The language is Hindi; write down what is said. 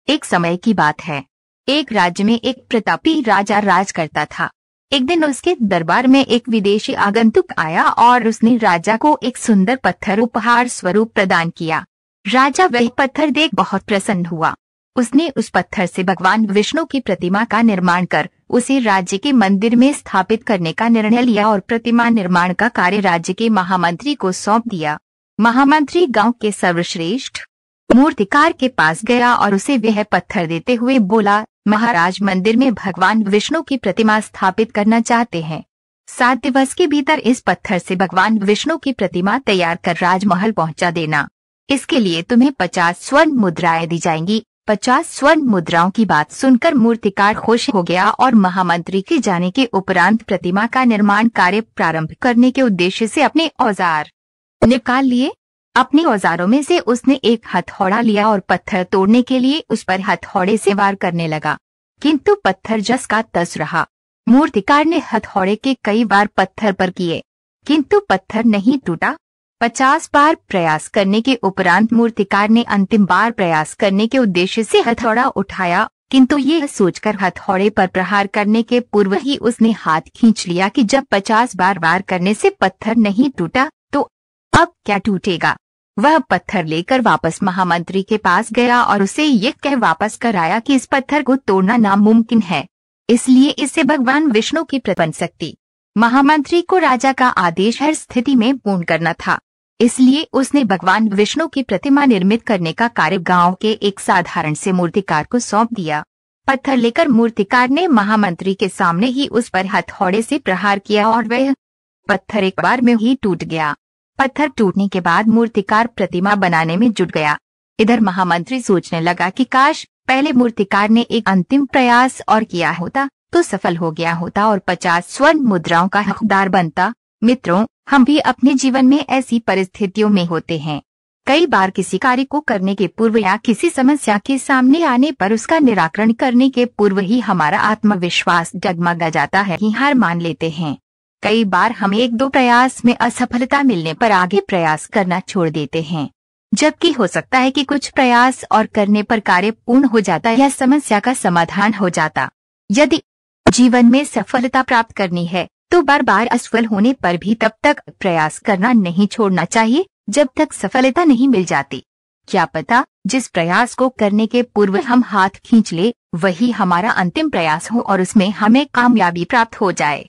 एक समय की बात है। एक राज्य में एक प्रतापी राजा राज करता था। एक दिन उसके दरबार में एक विदेशी आगंतुक आया और उसने राजा को एक सुंदर पत्थर उपहार स्वरूप प्रदान किया। राजा वह पत्थर देख बहुत प्रसन्न हुआ। उसने उस पत्थर से भगवान विष्णु की प्रतिमा का निर्माण कर उसे राज्य के मंदिर में स्थापित करने का निर्णय लिया और प्रतिमा निर्माण का कार्य राज्य के महामंत्री को सौंप दिया। महामंत्री गांव के सर्वश्रेष्ठ मूर्तिकार के पास गया और उसे वह पत्थर देते हुए बोला, महाराज, मंदिर में भगवान विष्णु की प्रतिमा स्थापित करना चाहते हैं। 7 दिवस के भीतर इस पत्थर से भगवान विष्णु की प्रतिमा तैयार कर राजमहल पहुंचा देना। इसके लिए तुम्हें 50 स्वर्ण मुद्राएं दी जाएंगी। 50 स्वर्ण मुद्राओं की बात सुनकर मूर्तिकार खुश हो गया और महामंत्री के जाने के उपरांत प्रतिमा का निर्माण कार्य प्रारंभ करने के उद्देश्य से अपने औजार निकाल लिए। अपने औजारों में से उसने एक हथौड़ा लिया और पत्थर तोड़ने के लिए उस पर हथौड़े से वार करने लगा, किंतु पत्थर जस का तस रहा। मूर्तिकार ने हथौड़े के कई बार पत्थर पर किए, किंतु पत्थर नहीं टूटा। 50 बार प्रयास करने के उपरांत मूर्तिकार ने अंतिम बार प्रयास करने के उद्देश्य से हथौड़ा उठाया, किंतु यह सोचकर हथौड़े पर प्रहार करने के पूर्व ही उसने हाथ खींच लिया कि जब 50 बार वार करने से पत्थर नहीं टूटा तो अब क्या टूटेगा। वह पत्थर लेकर वापस महामंत्री के पास गया और उसे यह कह वापस कर आया कि इस पत्थर को तोड़ना नामुमकिन है, इसलिए इसे भगवान विष्णु की प्रबल शक्ति। महामंत्री को राजा का आदेश हर स्थिति में पूर्ण करना था, इसलिए उसने भगवान विष्णु की प्रतिमा निर्मित करने का कार्य गांव के एक साधारण से मूर्तिकार को सौंप दिया। पत्थर लेकर मूर्तिकार ने महामंत्री के सामने ही उस पर हथौड़े से प्रहार किया और वह पत्थर एक बार में ही टूट गया। पत्थर टूटने के बाद मूर्तिकार प्रतिमा बनाने में जुट गया। इधर महामंत्री सोचने लगा कि काश पहले मूर्तिकार ने एक अंतिम प्रयास और किया होता तो सफल हो गया होता और 50 स्वर्ण मुद्राओं का हकदार बनता। मित्रों, हम भी अपने जीवन में ऐसी परिस्थितियों में होते हैं। कई बार किसी कार्य को करने के पूर्व या किसी समस्या के सामने आने पर उसका निराकरण करने के पूर्व ही हमारा आत्मविश्वास डगमगा जाता है कि हार मान लेते हैं। कई बार हम 1-2 प्रयास में असफलता मिलने पर आगे प्रयास करना छोड़ देते हैं, जबकि हो सकता है कि कुछ प्रयास और करने पर कार्य पूर्ण हो जाता या समस्या का समाधान हो जाता। यदि जीवन में सफलता प्राप्त करनी है तो बार बार असफल होने पर भी तब तक प्रयास करना नहीं छोड़ना चाहिए जब तक सफलता नहीं मिल जाती। क्या पता जिस प्रयास को करने के पूर्व हम हाथ खींच ले वही हमारा अंतिम प्रयास हो और उसमें हमें कामयाबी प्राप्त हो जाए।